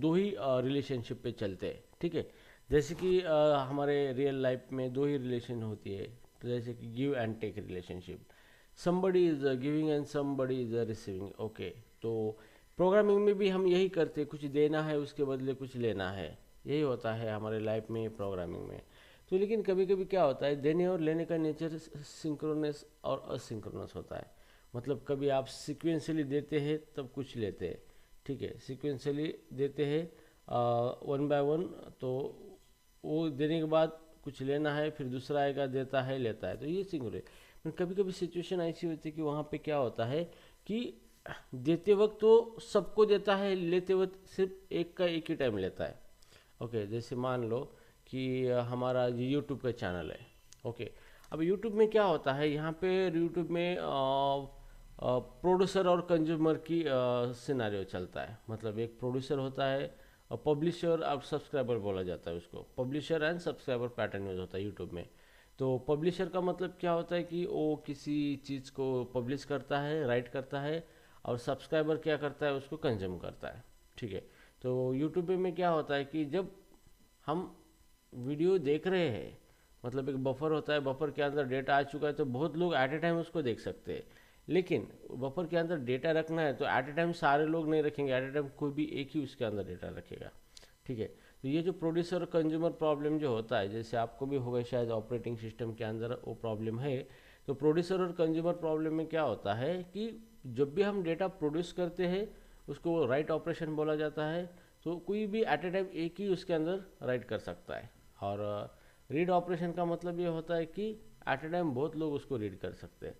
दो ही रिलेशनशिप पे चलते हैं, ठीक है। जैसे कि हमारे रियल लाइफ में दो ही रिलेशन होती है, तो जैसे कि give and take relationship, somebody is giving and somebody is receiving, okay. तो प्रोग्रामिंग में भी हम यही करते हैं, कुछ देना है उसके बदले कुछ लेना है, यही होता है हमारे लाइफ में प्रोग्रामिंग में। तो लेकिन कभी कभी क्या होता है, देने और लेने का नेचर सिंक्रोनस और असिंक्रोनस होता है। मतलब कभी आप सिक्वेंसली देते हैं तब कुछ लेते हैं, ठीक है, सिक्वेंसली देते हैं वन बाय वन, तो वो देने के बाद कुछ लेना है, फिर दूसरा आएगा देता है लेता है, तो ये सिंक्रोनस। पर कभी कभी सिचुएशन ऐसी होती है कि वहाँ पे क्या होता है कि देते वक्त तो सबको देता है, लेते वक्त सिर्फ एक का एक ही टाइम लेता है, ओके। जैसे मान लो कि हमारा यूट्यूब का चैनल है, ओके। अब यूट्यूब में क्या होता है, यहाँ पे यूट्यूब में प्रोड्यूसर और कंज्यूमर की सिनारियो चलता है। मतलब एक प्रोड्यूसर होता है और पब्लिशर और सब्सक्राइबर बोला जाता है उसको, publisher and subscriber pattern use होता है यूट्यूब में। तो पब्लिशर का मतलब क्या होता है कि वो किसी चीज़ को पब्लिश करता है, राइट करता है, और सब्सक्राइबर क्या करता है, उसको कंज्यूम करता है, ठीक है। तो यूट्यूब में क्या होता है कि जब हम वीडियो देख रहे हैं, मतलब एक बफर होता है, बफर के अंदर डेटा आ चुका है, तो बहुत लोग एट ए टाइम उसको देख सकते हैं। लेकिन बफर के अंदर डेटा रखना है तो एट ए टाइम सारे लोग नहीं रखेंगे, एट ए टाइम कोई भी एक ही उसके अंदर डेटा रखेगा, ठीक है। तो ये जो प्रोड्यूसर और कंज्यूमर प्रॉब्लम जो होता है, जैसे आपको भी होगा शायद ऑपरेटिंग सिस्टम के अंदर वो प्रॉब्लम है। तो प्रोड्यूसर और कंज्यूमर प्रॉब्लम में क्या होता है कि जब भी हम डेटा प्रोड्यूस करते हैं उसको राइट ऑपरेशन बोला जाता है। तो कोई भी एट ए टाइम एक ही उसके अंदर राइट कर सकता है, और रीड ऑपरेशन का मतलब ये होता है कि एट ए टाइम बहुत लोग उसको रीड कर सकते हैं।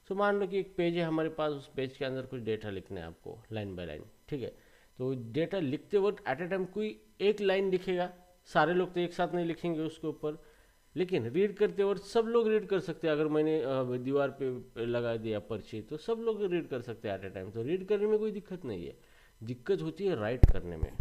सो मान लो कि एक पेज है हमारे पास, उस पेज के अंदर कुछ डेटा लिखना है आपको लाइन बाय लाइन, ठीक है। तो डेटा लिखते वक्त एट ए टाइम कोई एक लाइन लिखेगा, सारे लोग तो एक साथ नहीं लिखेंगे उसके ऊपर, लेकिन रीड करते वक्त सब लोग रीड कर सकते हैं। अगर मैंने दीवार पे लगा दिया पर्ची तो सब लोग रीड कर सकते हैं एट ए टाइम, तो रीड करने में कोई दिक्कत नहीं है, दिक्कत होती है राइट करने में।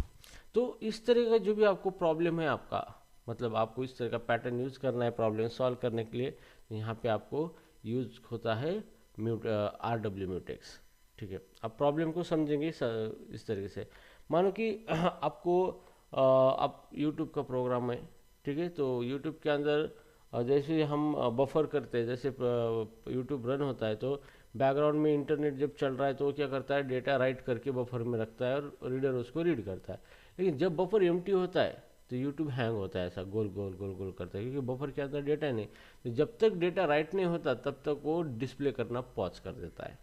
तो इस तरह का जो भी आपको प्रॉब्लम है आपका, मतलब आपको इस तरह का पैटर्न यूज़ करना है प्रॉब्लम सॉल्व करने के लिए, तो यहाँ पे आपको यूज होता है RW म्यूटेक्स, ठीक है। अब प्रॉब्लम को समझेंगे इस तरीके से। मानो कि आपको आप यूट्यूब का प्रोग्राम है, ठीक है। तो यूट्यूब के अंदर जैसे हम बफर करते हैं, जैसे यूट्यूब रन होता है तो बैकग्राउंड में इंटरनेट जब चल रहा है तो वो क्या करता है, डेटा राइट करके बफर में रखता है और रीडर उसको रीड करता है। लेकिन जब बफर एम्प्टी होता है तो यूट्यूब हैंग होता है, ऐसा गोल गोल गोल गोल करता है, क्योंकि बफर के अंदर डेटा नहीं। तो जब तक डेटा राइट नहीं होता तब तक वो डिस्प्ले करना पॉज कर देता है,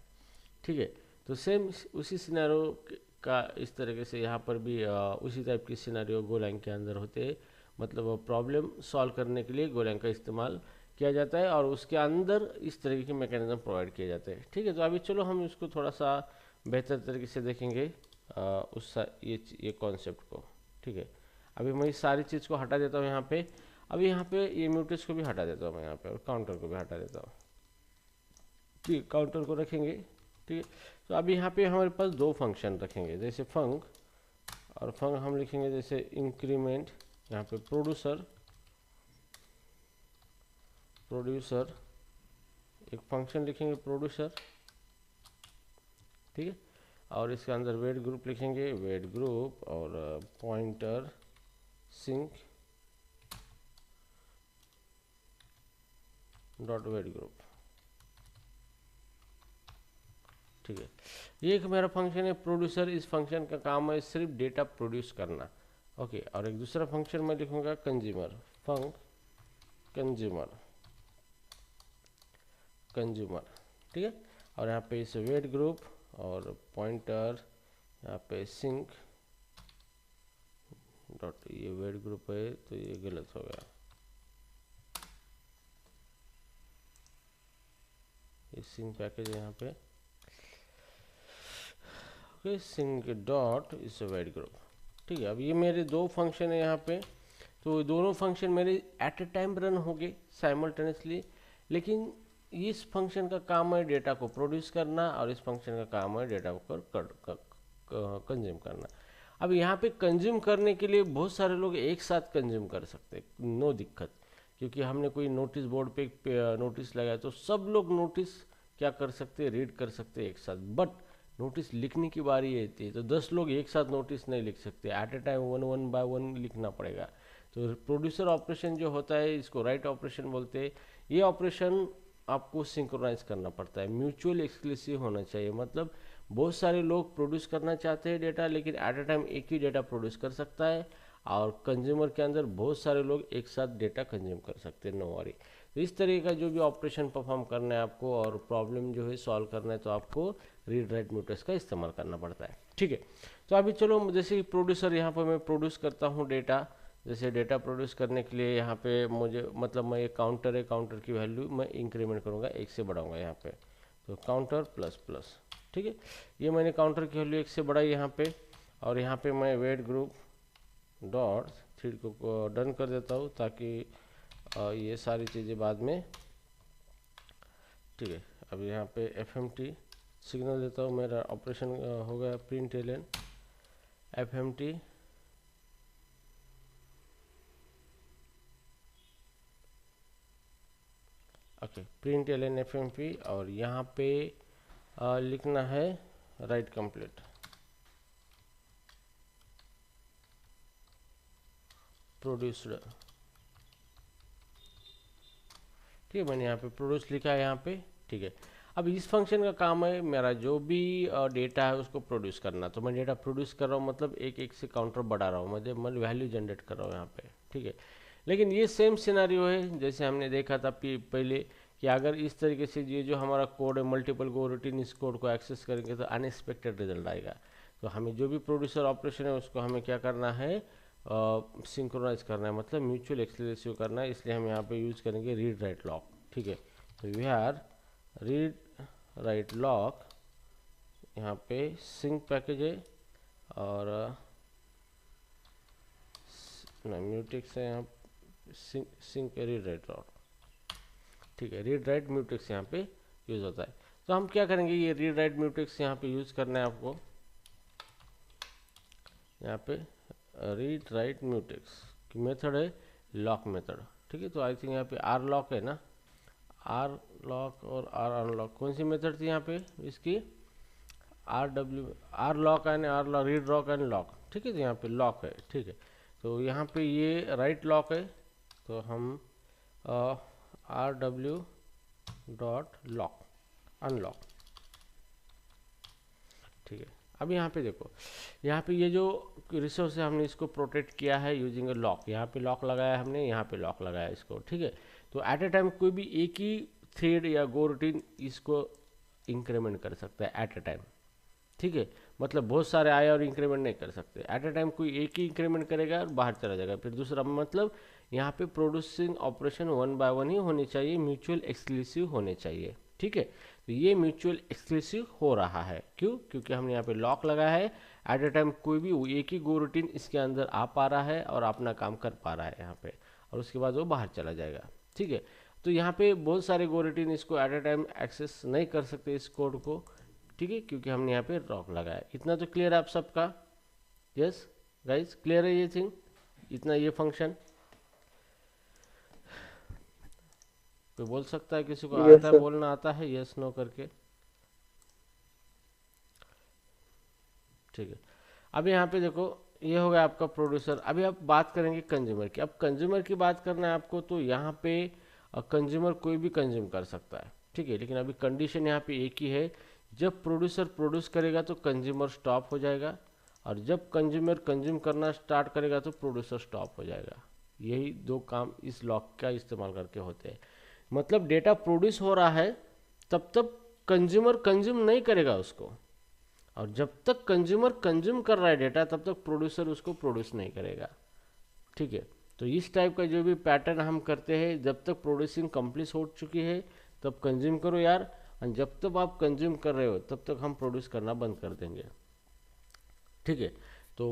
ठीक है। तो सेम उसी सिनेरियो का इस तरीके से यहाँ पर भी उसी टाइप की सिनेरियो गोलैंग के अंदर होते हैं। मतलब प्रॉब्लम सॉल्व करने के लिए गोलैंग का इस्तेमाल किया जाता है और उसके अंदर इस तरीके के मैकेनिज्म प्रोवाइड किए जाते हैं, ठीक है। तो अभी चलो हम इसको थोड़ा सा बेहतर तरीके से देखेंगे ये कॉन्सेप्ट को, ठीक है। अभी मैं इस सारी चीज़ को हटा देता हूँ यहाँ पे। अभी यहाँ पे ये म्यूटेक्स को भी हटा देता हूँ मैं यहाँ पे, और काउंटर को भी हटा देता हूँ, ठीक। काउंटर को रखेंगे, ठीक है। तो अभी यहाँ पे हमारे पास दो फंक्शन रखेंगे, जैसे फंक, और फंक हम लिखेंगे जैसे इंक्रीमेंट, यहाँ पे प्रोड्यूसर एक फंक्शन लिखेंगे प्रोड्यूसर, ठीक है। और इसके अंदर वेट ग्रुप लिखेंगे, वेट ग्रुप, और pointer sync dot wait group, ठीक है। ये एक मेरा फंक्शन है प्रोड्यूसर। इस फंक्शन का काम है सिर्फ डेटा प्रोड्यूस करना, ओके। और एक दूसरा फंक्शन मैं लिखूंगा कंज्यूमर, फंक कंज्यूमर, ठीक है। और यहाँ पे इस वेट ग्रुप और पॉइंटर, यहाँ पे सिंक डॉट, ये वेट ग्रुप है तो ये गलत हो गया, ये सिंक पैकेज है यहाँ पे, ओके। सिंक डॉट इस वेट ग्रुप, ठीक है। अब ये मेरे दो फंक्शन है यहाँ पे, तो दोनों फंक्शन मेरे एट ए टाइम रन हो गए साइमल्टेनियसली। लेकिन इस फंक्शन का काम है डेटा को प्रोड्यूस करना, और इस फंक्शन का काम है डेटा को कंज्यूम करना। अब यहाँ पे कंज्यूम करने के लिए बहुत सारे लोग एक साथ कंज्यूम कर सकते हैं, नो दिक्कत, क्योंकि हमने कोई नोटिस बोर्ड पे नोटिस लगाया तो सब लोग नोटिस क्या कर सकते हैं, रीड कर सकते हैं एक साथ। बट नोटिस लिखने की बारी आती है तो 10 लोग एक साथ नोटिस नहीं लिख सकते, at a time one by one लिखना पड़ेगा। तो प्रोड्यूसर ऑपरेशन जो होता है इसको राइट ऑपरेशन बोलते हैं। ये ऑपरेशन आपको सिंक्रोनाइज करना पड़ता है, म्यूचुअल एक्सक्लूसिव होना चाहिए। मतलब बहुत सारे लोग प्रोड्यूस करना चाहते हैं डेटा, लेकिन एट ए टाइम एक ही डेटा प्रोड्यूस कर सकता है, और कंज्यूमर के अंदर बहुत सारे लोग एक साथ डेटा कंज्यूम कर सकते हैं, नो वरी। तो इस तरीके का जो भी ऑपरेशन परफॉर्म करना है आपको और प्रॉब्लम जो है सॉल्व करना है, तो आपको रीड राइट म्यूटेक्स का इस्तेमाल करना पड़ता है, ठीक है। तो अभी चलो, जैसे प्रोड्यूसर यहाँ पर मैं प्रोड्यूस करता हूँ डेटा, जैसे डेटा प्रोड्यूस करने के लिए यहाँ पे मुझे मतलब मैं एक काउंटर है, काउंटर की वैल्यू मैं इंक्रीमेंट करूँगा, 1 से बढ़ाऊँगा यहाँ पे, तो काउंटर प्लस प्लस, ठीक है। ये मैंने काउंटर की वैल्यू 1 से बढ़ाई यहाँ पे, और यहाँ पे मैं वेट ग्रुप डॉट थ्रेड को डन कर देता हूँ, ताकि ये सारी चीज़ें बाद में, ठीक है। अब यहाँ पे fmt सिग्नल देता हूँ, मेरा ऑपरेशन हो गया println fmt okay, println fmp, और यहाँ पे लिखना है राइट कंप्लीट, प्रोड्यूस्ड, ठीक है। मैंने यहाँ पे प्रोड्यूस लिखा है यहाँ पे, ठीक है। अब इस फंक्शन का काम है मेरा जो भी डेटा है उसको प्रोड्यूस करना। तो मैं डेटा प्रोड्यूस कर रहा हूँ, मतलब एक एक से काउंटर बढ़ा रहा हूँ, मैं वैल्यू जनरेट कर रहा हूँ यहाँ पे, ठीक है। लेकिन ये सेम सिनारियो है जैसे हमने देखा था पहले, कि अगर इस तरीके से ये जो हमारा कोड है मल्टीपल गो रूटीन, इस कोड को एक्सेस करेंगे तो अनएक्सपेक्टेड रिजल्ट आएगा। तो हमें जो भी प्रोड्यूसर ऑपरेशन है उसको हमें क्या करना है, सिंक्रोनाइज करना है, मतलब म्यूचुअल एक्सक्लूसिव करना है। इसलिए हम यहाँ पे यूज करेंगे रीड राइट लॉक, ठीक है। तो we are read write lock, यहाँ पे सिंक पैकेज है, और म्यूटेक्स है यहाँ, सिंक रीड राइट लॉक, ठीक है। रीड राइट म्यूटेक्स यहाँ पे यूज होता है। तो हम क्या करेंगे, ये रीड राइट म्यूटेक्स यहाँ पे यूज करना है आपको, यहाँ पे रीड राइट म्यूटेक्स की मेथड है लॉक मेथड, ठीक है। तो आई थिंक यहाँ पे आर लॉक है ना, आर लॉक और आर अनलॉक, कौन सी मेथड थी यहाँ पे इसकी, R lock and R lock, read lock and lock, ठीक है। तो यहाँ पे लॉक है, ठीक है। तो यहाँ पे ये राइट लॉक है, तो हम R W dot lock unlock, ठीक है। अब यहाँ पे देखो, यहाँ पे ये जो रिसोर्स है हमने इसको प्रोटेक्ट किया है यूजिंग अ लॉक, यहाँ पे लॉक लगाया हमने, यहाँ पे लॉक लगाया इसको, ठीक है। तो एट ए टाइम कोई भी एक ही थ्रेड या गो रूटीन इसको इंक्रीमेंट कर सकता है एट ए टाइम, ठीक है। मतलब बहुत सारे आए और इंक्रीमेंट नहीं कर सकते, एट ए टाइम कोई एक ही इंक्रीमेंट करेगा और बाहर चला जाएगा। फिर दूसरा मतलब यहाँ पे प्रोड्यूसिंग ऑपरेशन 1 बाय 1 ही होनी चाहिए, म्यूचुअल एक्सक्लूसिव होने चाहिए, ठीक है। तो ये म्यूचुअल एक्सक्लूसिव हो रहा है, क्यों, क्योंकि हमने यहाँ पे लॉक लगाया है। एट ए टाइम कोई भी एक ही गो रूटीन इसके अंदर आ पा रहा है और अपना काम कर पा रहा है यहाँ पे, और उसके बाद वो बाहर चला जाएगा, ठीक है। तो यहाँ पे बहुत सारे गो रूटीन इसको एट ए टाइम एक्सेस नहीं कर सकते इस कोड को, ठीक है, क्योंकि हमने यहाँ पे लॉक लगाया। इतना तो क्लियर है आप सबका, यस गाइज, क्लियर है ये थिंग, इतना ये फंक्शन। कोई बोल सकता है, किसी को आता है बोलना आता है, यस नो करके, ठीक है। अब यहाँ पे देखो, ये हो गया आपका प्रोड्यूसर। अभी आप बात करेंगे कंज्यूमर की। अब कंज्यूमर की बात करना है आपको, तो यहाँ पे कंज्यूमर कोई भी कंज्यूम कर सकता है, ठीक है। लेकिन अभी कंडीशन यहाँ पे एक ही है, जब प्रोड्यूसर प्रोड्यूस करेगा तो कंज्यूमर स्टॉप हो जाएगा, और जब कंज्यूमर कंज्यूम करना स्टार्ट करेगा तो प्रोड्यूसर स्टॉप हो जाएगा। यही दो काम इस लॉक का इस्तेमाल करके होते हैं। मतलब डेटा प्रोड्यूस हो रहा है तब तक कंज्यूमर कंज्यूम नहीं करेगा उसको, और जब तक कंज्यूमर कंज्यूम कर रहा है डेटा तब तक प्रोड्यूसर उसको प्रोड्यूस नहीं करेगा, ठीक है। तो इस टाइप का जो भी पैटर्न हम करते हैं, जब तक प्रोड्यूसिंग कंप्लीट हो चुकी है तब कंज्यूम करो यार, और जब तक आप कंज्यूम कर रहे हो तब तक हम प्रोड्यूस करना बंद कर देंगे, ठीक है। तो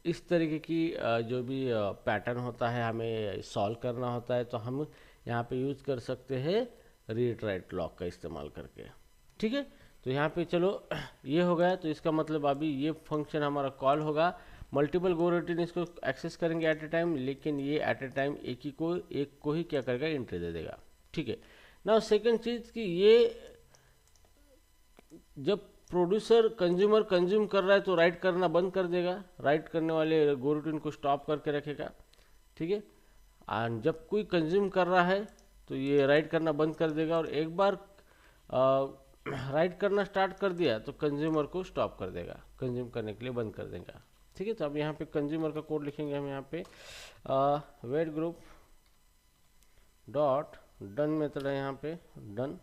इस तरीके की जो भी पैटर्न होता है हमें सॉल्व करना होता है, तो हम यहाँ पे यूज कर सकते हैं रीड राइट लॉक का इस्तेमाल करके, ठीक है। तो यहाँ पे चलो ये हो गया। तो इसका मतलब अभी ये फंक्शन हमारा कॉल होगा, मल्टीपल गो रूटीन इसको एक्सेस करेंगे एट ए टाइम, लेकिन ये एट ए टाइम एक को ही क्या करेगा, एंट्री दे देगा, ठीक है ना। सेकेंड चीज कि ये जब प्रोड्यूसर कंज्यूमर कंज्यूम कर रहा है तो राइट करना बंद कर देगा, राइट करने वाले गो रूटीन को स्टॉप करके रखेगा, ठीक है। और जब कोई कंज्यूम कर रहा है तो ये राइट करना बंद कर देगा, और एक बार राइट करना स्टार्ट कर दिया तो कंज्यूमर को स्टॉप कर देगा, कंज्यूम करने के लिए बंद कर देगा, ठीक है। तो अब यहाँ पे कंज्यूमर का कोड लिखेंगे हम यहाँ पे wait group dot done method है यहाँ पे डन।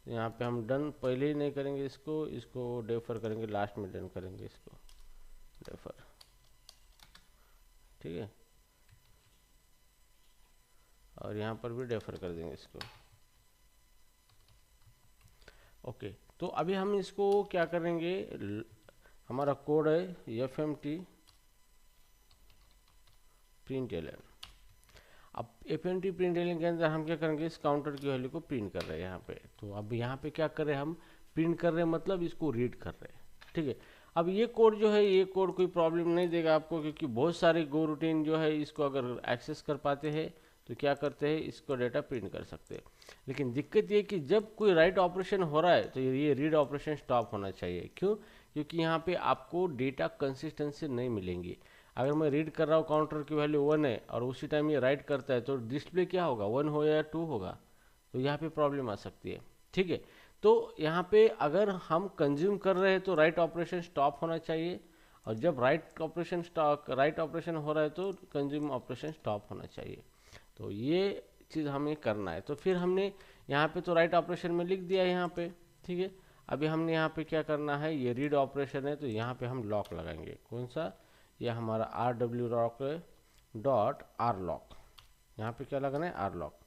यहाँ पे हम डन पहले ही नहीं करेंगे, इसको डेफर करेंगे, लास्ट में डन करेंगे इसको डेफर, ठीक है। और यहाँ पर भी डेफर कर देंगे इसको, ओके। तो अभी हम इसको क्या करेंगे, हमारा कोड है fmt println। अब fmt println के अंदर हम क्या करेंगे, इस काउंटर की वैल्यू को प्रिंट कर रहे हैं यहाँ पे। तो अब यहाँ पे क्या कर रहे हैं, हम प्रिंट कर रहे हैं मतलब इसको रीड कर रहे हैं, ठीक है। अब ये कोड जो है, ये कोड कोई प्रॉब्लम नहीं देगा आपको, क्योंकि बहुत सारे गो रूटीन जो है इसको अगर एक्सेस कर पाते हैं तो क्या करते हैं, इसको डेटा प्रिंट कर सकते हैं। लेकिन दिक्कत ये कि जब कोई राइट ऑपरेशन हो रहा है तो ये रीड ऑपरेशन स्टॉप होना चाहिए। क्यों? क्योंकि यहाँ पे आपको डेटा कंसिस्टेंसी नहीं मिलेंगी। अगर मैं रीड कर रहा हूँ, काउंटर की वैल्यू 1 है और उसी टाइम ये राइट करता है, तो डिस्प्ले क्या होगा, 1 हो या 2 होगा, तो यहाँ पे प्रॉब्लम आ सकती है, ठीक है। तो यहाँ पे अगर हम कंज्यूम कर रहे हैं तो राइट ऑपरेशन स्टॉप होना चाहिए, और जब राइट ऑपरेशन हो रहा है तो कंज्यूम ऑपरेशन स्टॉप होना चाहिए। तो ये चीज़ हमें करना है। तो फिर हमने यहाँ पे तो राइट ऑपरेशन में लिख दिया यहाँ पे, ठीक है। अभी हमने यहाँ पे क्या करना है, ये रीड ऑपरेशन है तो यहाँ पे हम लॉक लगाएंगे। कौन सा, ये हमारा RW lock dot are lock, यहाँ पे क्या लगाना है, आर लॉक,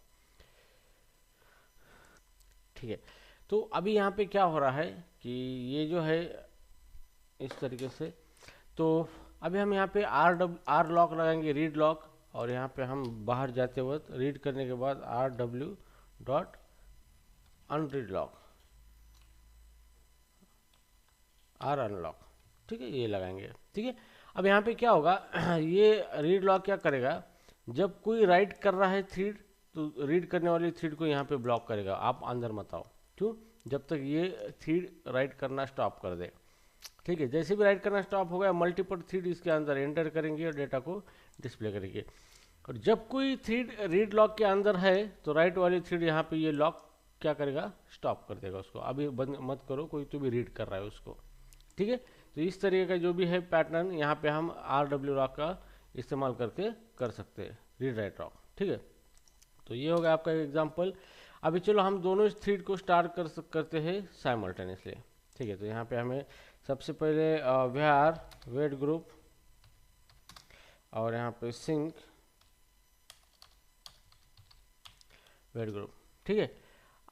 ठीक है। तो अभी यहाँ पे क्या हो रहा है कि ये जो है इस तरीके से, तो अभी हम यहाँ पे आर लॉक लगाएंगे, रीड लॉक, और यहाँ पे हम बाहर जाते वक्त रीड करने के बाद RW dot unread lock, R unlock, ठीक है, ये लगाएंगे, ठीक है। अब यहाँ पे क्या होगा ये रीड लॉक क्या करेगा, जब कोई राइट कर रहा है थ्रेड तो रीड करने वाली थ्रेड को यहाँ पे ब्लॉक करेगा, आप अंदर मत आओ, क्यों, जब तक ये थ्रेड राइट करना स्टॉप कर दे, ठीक है। जैसे भी राइट करना स्टॉप हो गया, मल्टीपल थ्रेड इसके अंदर एंटर करेंगे और डेटा को डिस्प्ले करेंगे। और जब कोई थ्रेड रीड लॉक के अंदर है तो राइट वाली थ्रेड यहाँ पे ये लॉक क्या करेगा, स्टॉप कर देगा उसको, अभी बंद मत करो, कोई तो भी रीड कर रहा है उसको, ठीक है। तो इस तरीके का जो भी है पैटर्न यहाँ पे हम RW लॉक का इस्तेमाल करके कर सकते हैं, रीड राइट लॉक, ठीक है। तो ये होगा आपका एग्जांपल। अभी चलो हम दोनों थ्रेड को स्टार्ट करते हैं साइमल्टेनियसली, ठीक है। तो यहाँ पे हमें सबसे पहले var वेट ग्रुप और यहाँ पे सिंक वेट ग्रुप, ठीक है।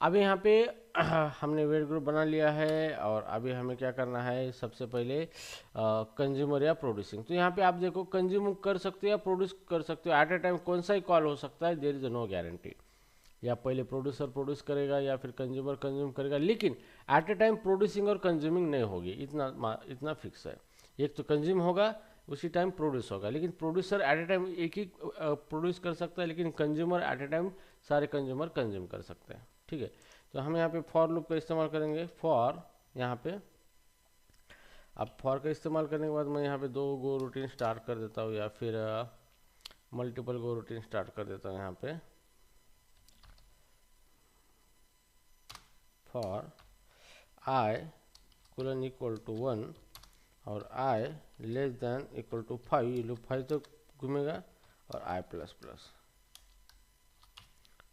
अभी यहाँ पे हमने वेट ग्रुप बना लिया है, और अभी हमें क्या करना है, सबसे पहले कंज्यूमर या प्रोड्यूसिंग। तो यहाँ पे आप देखो कंज्यूम कर सकते हो या प्रोड्यूस कर सकते हो, एट ए टाइम कौन सा ही कॉल हो सकता है, देयर इज नो गारंटी। या पहले प्रोड्यूसर प्रोड्यूस करेगा या फिर कंज्यूमर कंज्यूम करेगा, लेकिन एट ए टाइम प्रोड्यूसिंग और कंज्यूमिंग नहीं होगी, इतना फिक्स है। एक तो कंज्यूम होगा उसी टाइम प्रोड्यूस होगा, लेकिन प्रोड्यूसर एट ए टाइम एक ही प्रोड्यूस कर सकता है, लेकिन कंज्यूमर एट ए टाइम सारे कंज्यूमर कंज्यूम कर सकते हैं, ठीक है। तो हम यहाँ पे फॉर लूप का इस्तेमाल करेंगे, फॉर यहाँ पे। अब फॉर का इस्तेमाल करने के बाद मैं यहाँ पे 2 गो रूटीन स्टार्ट कर देता हूँ, या फिर मल्टीपल गो रूटीन स्टार्ट कर देता हूँ। यहाँ पे for i colon equal to 1 और i less than equal to 5, ये लूप 5 तक घूमेगा, और i प्लस प्लस,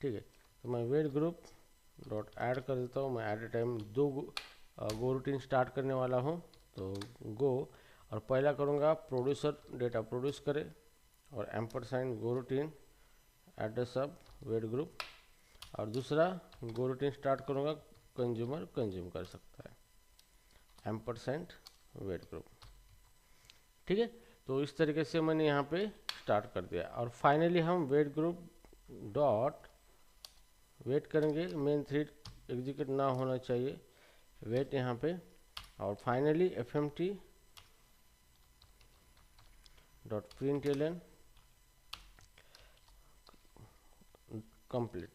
ठीक है। तो मैं वेट ग्रुप डॉट ऐड कर देता हूँ, मैं at a time 2 goroutine start करने वाला हूँ। तो गो, और पहला करूँगा प्रोड्यूसर डेटा प्रोड्यूस करे, और ampersand goroutine address of wait group, और दूसरा गो रूटीन स्टार्ट करूँगा कंज्यूमर कंज्यूम कर सकता है, एम्परसाइंड वेट ग्रुप, ठीक है। तो इस तरीके से मैंने यहाँ पे स्टार्ट कर दिया, और फाइनली हम वेट ग्रुप डॉट वेट करेंगे, मेन थ्रेड एग्जीक्यूट ना होना चाहिए, वेट यहाँ पे, और finally fmt dot println complete,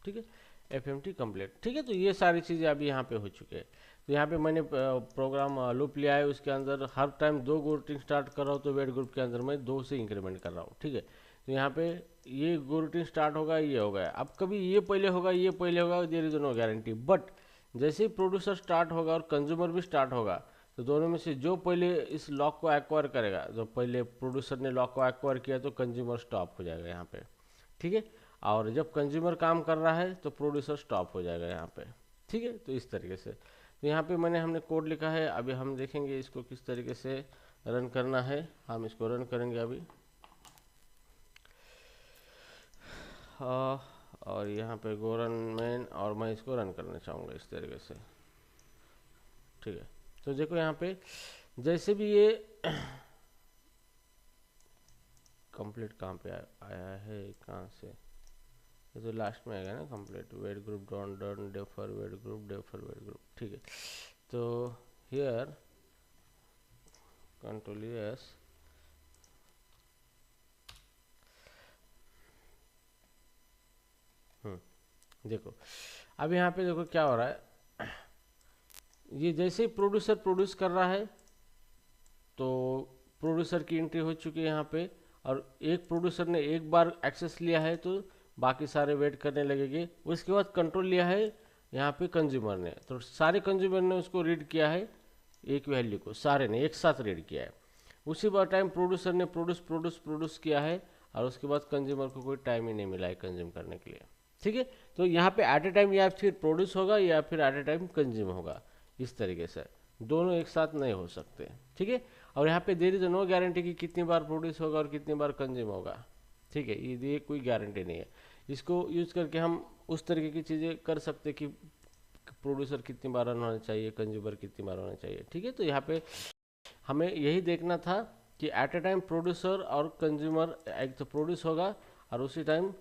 ठीक है। FMT complete. ठीक है, तो ये सारी चीज़ें अभी यहाँ पे हो चुके हैं। तो यहाँ पे मैंने प्रोग्राम लूप लिया है, उसके अंदर हर टाइम 2 रूटीन स्टार्ट कर रहा हूँ, तो वेट ग्रुप के अंदर मैं 2 से इंक्रीमेंट कर रहा हूँ। ठीक है, तो यहाँ पे ये रूटीन स्टार्ट होगा, ये होगा, अब कभी ये पहले होगा, ये पहले होगा, there is no guarantee. But जैसे ही प्रोड्यूसर स्टार्ट होगा और कंज्यूमर भी स्टार्ट होगा, तो दोनों में से जो पहले इस लॉक को एक्वायर करेगा, जो पहले प्रोड्यूसर ने लॉक को एक्वायर किया, तो कंज्यूमर स्टॉप हो जाएगा यहाँ पे। ठीक है, और जब कंज्यूमर काम कर रहा है तो प्रोड्यूसर स्टॉप हो जाएगा यहाँ पे। ठीक है, तो इस तरीके से तो यहाँ पे हमने कोड लिखा है। अभी हम देखेंगे इसको किस तरीके से रन करना है। हम इसको रन करेंगे अभी। और यहाँ पे गो रन मैन, और मैं इसको रन करना चाहूँगा इस तरीके से। ठीक है, तो देखो यहाँ पे जैसे भी ये कंप्लीट कहाँ पे आया है, कहाँ से, ये तो लास्ट में आएगा ना complete. Wait group done done defer wait group defer wait group. ठीक है, तो हियर कंट्रोल एस, देखो अब यहाँ पे देखो क्या हो रहा है। ये जैसे ही प्रोड्यूसर प्रोड्यूस कर रहा है, तो प्रोड्यूसर की एंट्री हो चुकी है यहाँ पे, और एक प्रोड्यूसर ने एक बार एक्सेस लिया है, तो बाकी सारे वेट करने लगेंगे। उसके बाद कंट्रोल लिया है यहाँ पे कंज्यूमर ने, तो सारे कंज्यूमर ने उसको रीड किया है, एक वैल्यू को सारे ने एक साथ रीड किया है। उसी बार टाइम प्रोड्यूसर ने प्रोड्यूस किया है, और उसके बाद कंज्यूमर को कोई टाइम ही नहीं मिला है कंज्यूम करने के लिए। ठीक है, तो यहाँ पे एट ए टाइम या फिर प्रोड्यूस होगा या फिर एट ए टाइम कंज्यूम होगा, इस तरीके से दोनों एक साथ नहीं हो सकते। ठीक है, और यहाँ पे देयर इज नो गारंटी कि कितनी बार प्रोड्यूस होगा और कितनी बार कंज्यूम होगा। ठीक है, ये कोई गारंटी नहीं है। इसको यूज करके हम उस तरीके की चीज़ें कर सकते कि प्रोड्यूसर कितनी बार रन होना चाहिए, कंज्यूमर कितनी बार होना चाहिए। ठीक है, तो यहाँ पे हमें यही देखना था कि एट ए टाइम प्रोड्यूसर और कंज्यूमर एक तो प्रोड्यूस होगा, और उसी टाइम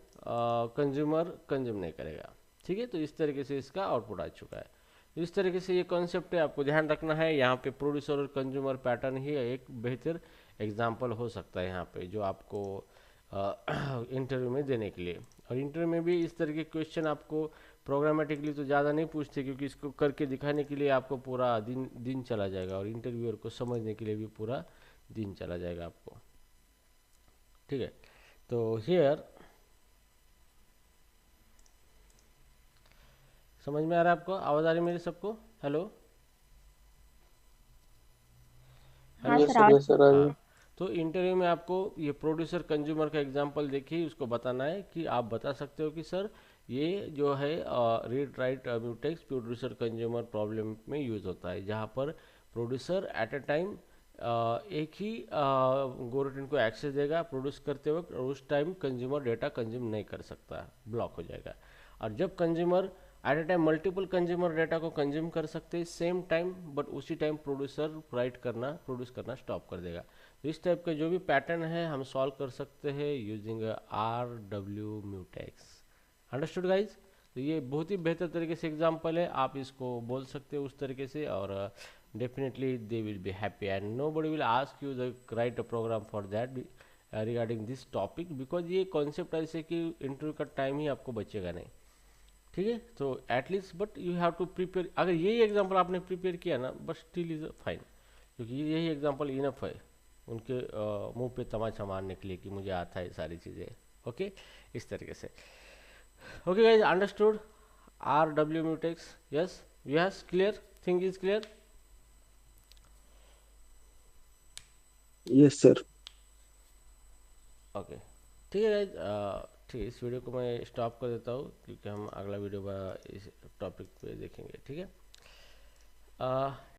कंज्यूमर कंज्यूम नहीं करेगा। ठीक है, तो इस तरीके से इसका आउटपुट आ चुका है। तो इस तरीके से ये कॉन्सेप्ट है, आपको ध्यान रखना है। यहाँ पे प्रोड्यूसर और कंज्यूमर पैटर्न ही एक बेहतर एग्जाम्पल हो सकता है यहाँ पे, जो आपको इंटरव्यू में देने के लिए। और इंटरव्यू में भी इस तरह के क्वेश्चन आपको प्रोग्रामेटिकली तो ज़्यादा नहीं पूछते, क्योंकि इसको करके दिखाने के लिए आपको पूरा दिन चला जाएगा, और इंटरव्यूअर को समझने के लिए भी पूरा दिन चला जाएगा आपको। ठीक है, तो हियर समझ में आ रहा है आपको? आवाज़ आ रही है मेरी सबको? हेलो हाँ हेलो। सर, आज यस सर आ रही है। हाँ, तो इंटरव्यू में आपको ये प्रोड्यूसर कंज्यूमर का एग्जांपल देखिए, उसको बताना है कि आप बता सकते हो कि सर ये जो है read write mutex producer consumer problem में यूज़ होता है, जहाँ पर प्रोड्यूसर एट ए टाइम एक ही गोरूटीन को एक्सेस देगा प्रोड्यूस करते वक्त, और उस टाइम कंज्यूमर डेटा कंज्यूम नहीं कर सकता, ब्लॉक हो जाएगा। और जब consumer at a time multiple consumer data को कंज्यूम कर सकते हैं सेम टाइम, बट उसी टाइम प्रोड्यूसर प्रोड्यूस करना स्टॉप कर देगा। तो इस टाइप का जो भी पैटर्न है हम सॉल्व कर सकते हैं using RW mutex. Understood guys? तो ये बहुत ही बेहतर तरीके से एग्जाम्पल है, आप इसको बोल सकते हो उस तरीके से, और definitely they will be happy and nobody will ask you the write a program for that regarding this topic, because ये कॉन्सेप्ट ऐसे कि इंटरव्यू का टाइम ही आपको बचेगा नहीं। ठीक है, तो at least but you have to prepare. अगर यही एग्जाम्पल आपने प्रिपेयर किया ना, बट स्टिल इज फाइन, क्योंकि यही एग्जाम्पल इनफ है उनके मुंह पे तमाचा मारने के लिए कि मुझे आता है सारी चीज़ें। ओके, इस तरीके से। Okay guys, understood RW mutex? Yes, yes, clear, thing is clear. Yes sir. Okay, ठीक है गाइज, ठीक है, इस वीडियो को मैं स्टॉप कर देता हूँ, क्योंकि हम अगला वीडियो इस टॉपिक पे देखेंगे। ठीक है,